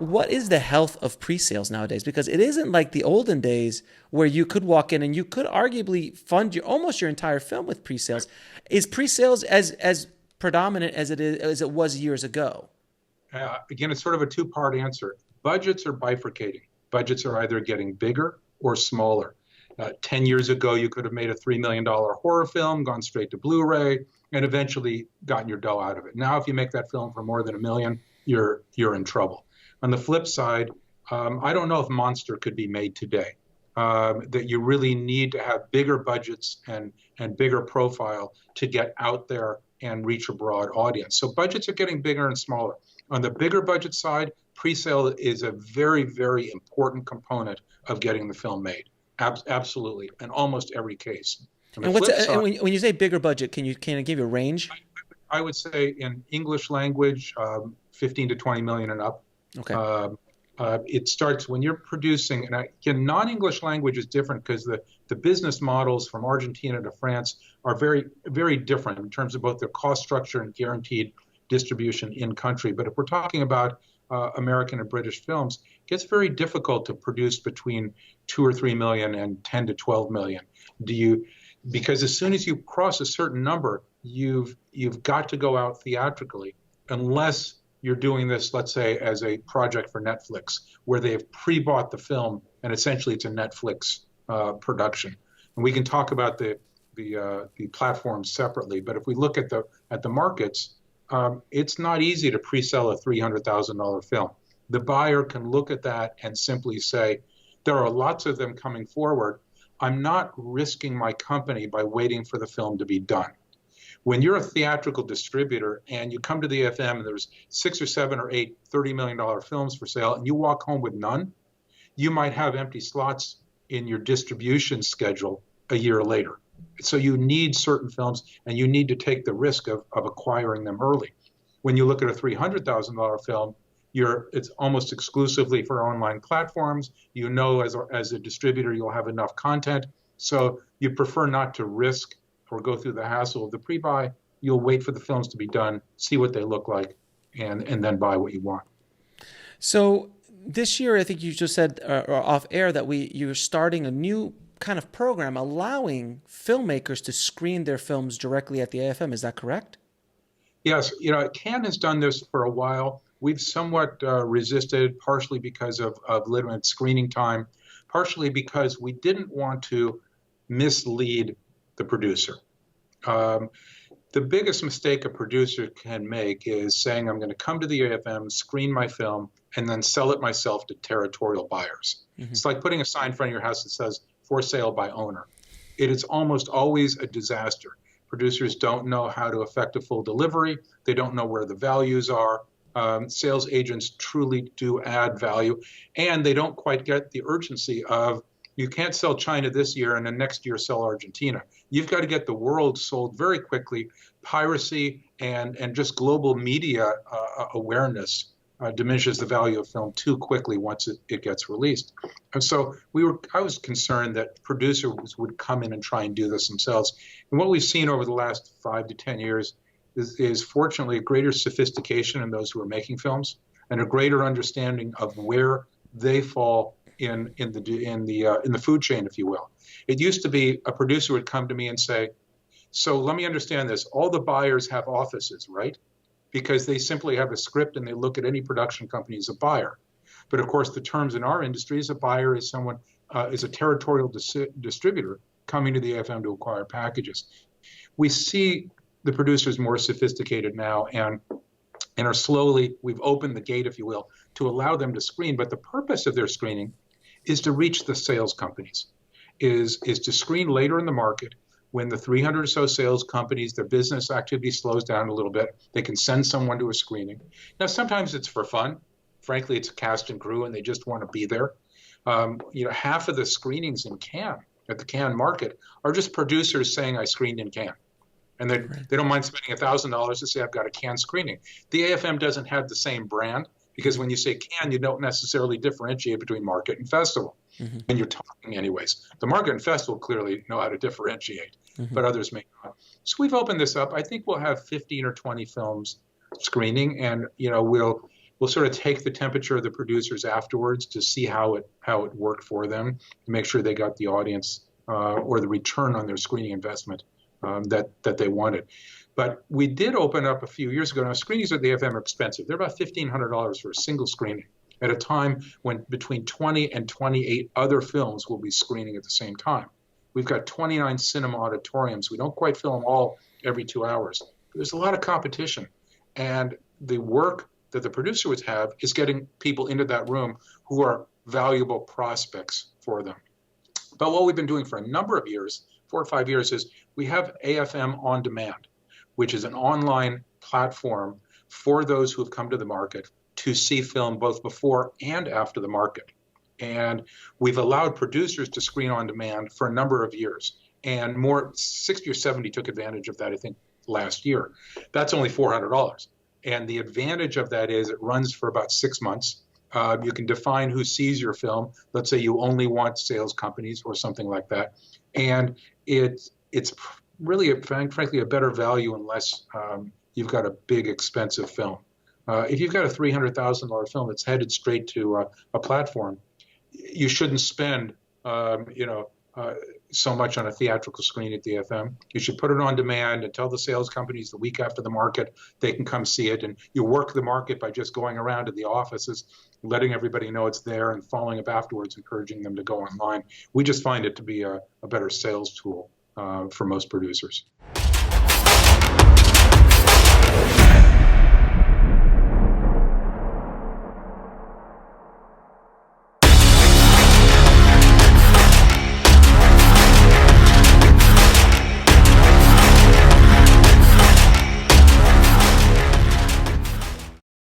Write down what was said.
what is the health of pre-sales nowadays? Because it isn't like the olden days where you could walk in and you could arguably fund almost your entire film with pre-sales. Is pre-sales as predominant as it was years ago? Again, it's sort of a two-part answer. Budgets are bifurcating. Budgets are either getting bigger or smaller. 10 years ago, you could have made a $3 million horror film, gone straight to Blu-ray, and eventually gotten your dough out of it. Now, if you make that film for more than $1 million, you're in trouble. On the flip side, I don't know if Monster could be made today. That you really need to have bigger budgets and bigger profile to get out there and reach a broad audience. So budgets are getting bigger and smaller. On the bigger budget side, pre-sale is a very, very important component of getting the film made. Absolutely, in almost every case. On the And flip side, when you say bigger budget, can I give you a range? I would say in English language, 15 to 20 million and up. Okay. It starts when you're producing, and again, non-English language is different because the business models from Argentina to France are very, very different in terms of both their cost structure and guaranteed distribution in country. But if we're talking about American and British films, it gets very difficult to produce between 2 or 3 million and 10 to 12 million. Because as soon as you cross a certain number, you've got to go out theatrically, unless you're doing this, let's say, as a project for Netflix, where they've pre-bought the film and essentially it's a Netflix production. And we can talk about the platforms separately, but if we look at the markets, it's not easy to pre-sell a $300,000 film. The buyer can look at that and simply say, there are lots of them coming forward. I'm not risking my company by waiting for the film to be done. When you're a theatrical distributor and you come to the AFM and there's 6 or 7 or 8 $30 million films for sale and you walk home with none, you might have empty slots in your distribution schedule a year later. So you need certain films and you need to take the risk of acquiring them early. When you look at a $300,000 film, it's almost exclusively for online platforms. You know, as a distributor, you'll have enough content. So you prefer not to risk or go through the hassle of the pre-buy. You'll wait for the films to be done, see what they look like, and then buy what you want. So this year, I think you just said off air that you're starting a new kind of program allowing filmmakers to screen their films directly at the AFM. Is that correct? Yes. Cannes has done this for a while. We've somewhat resisted, partially because of limited screening time, partially because we didn't want to mislead the producer. The biggest mistake a producer can make is saying, I'm going to come to the AFM, screen my film, and then sell it myself to territorial buyers. Mm-hmm. It's like putting a sign in front of your house that says, for sale by owner. It is almost always a disaster. Producers don't know how to effect a full delivery. They don't know where the values are. Sales agents truly do add value, and they don't quite get the urgency of, you can't sell China this year and then next year sell Argentina. You've got to get the world sold very quickly. Piracy and just global media awareness diminishes the value of film too quickly once it gets released. And so I was concerned that producers would come in and try and do this themselves. And what we've seen over the last 5 to 10 years is fortunately a greater sophistication in those who are making films and a greater understanding of where they fall in the food chain, if you will. It used to be a producer would come to me and say, so let me understand this. All the buyers have offices, right? Because they simply have a script and they look at any production company as a buyer. But of course, the terms in our industry is a buyer is someone is a territorial distributor coming to the AFM to acquire packages. We see the producers more sophisticated now and are slowly, we've opened the gate, if you will, to allow them to screen. But the purpose of their screening is to reach the sales companies, is to screen later in the market when the 300 or so sales companies, their business activity slows down a little bit. They can send someone to a screening. Now, sometimes it's for fun. Frankly, it's a cast and crew, and they just want to be there. Half of the screenings in Cannes, at the Cannes market, are just producers saying, I screened in Cannes. And they don't mind spending $1,000 to say, I've got a Cannes screening. The AFM doesn't have the same brand, because when you say Cannes, you don't necessarily differentiate between market and festival. Mm-hmm. And you're talking anyways. The market and festival clearly know how to differentiate, mm-hmm. but others may not. So we've opened this up. I think we'll have 15 or 20 films screening, and we'll We'll sort of take the temperature of the producers afterwards to see how it worked for them, to make sure they got the audience or the return on their screening investment that they wanted. But we did open up a few years ago. Now, screenings at the AFM are expensive. They're about $1,500 for a single screening at a time when between 20 and 28 other films will be screening at the same time. We've got 29 cinema auditoriums. We don't quite fill them all every 2 hours. But there's a lot of competition. And the work that the producer would have is getting people into that room who are valuable prospects for them. But what we've been doing for a number of years, 4 or 5 years, is we have AFM On Demand, which is an online platform for those who have come to the market to see film both before and after the market. And we've allowed producers to screen on demand for a number of years. And 60 or 70 took advantage of that, I think, last year. That's only $400. And the advantage of that is it runs for about 6 months. You can define who sees your film. Let's say you only want sales companies or something like that. And it's really, frankly, a better value unless you've got a big, expensive film. If you've got a $300,000 film that's headed straight to a platform, you shouldn't spend, so much on a theatrical screen at the AFM. You should put it on demand and tell the sales companies the week after the market they can come see it. And you work the market by just going around to the offices, letting everybody know it's there, and following up afterwards, encouraging them to go online. We just find it to be a better sales tool for most producers.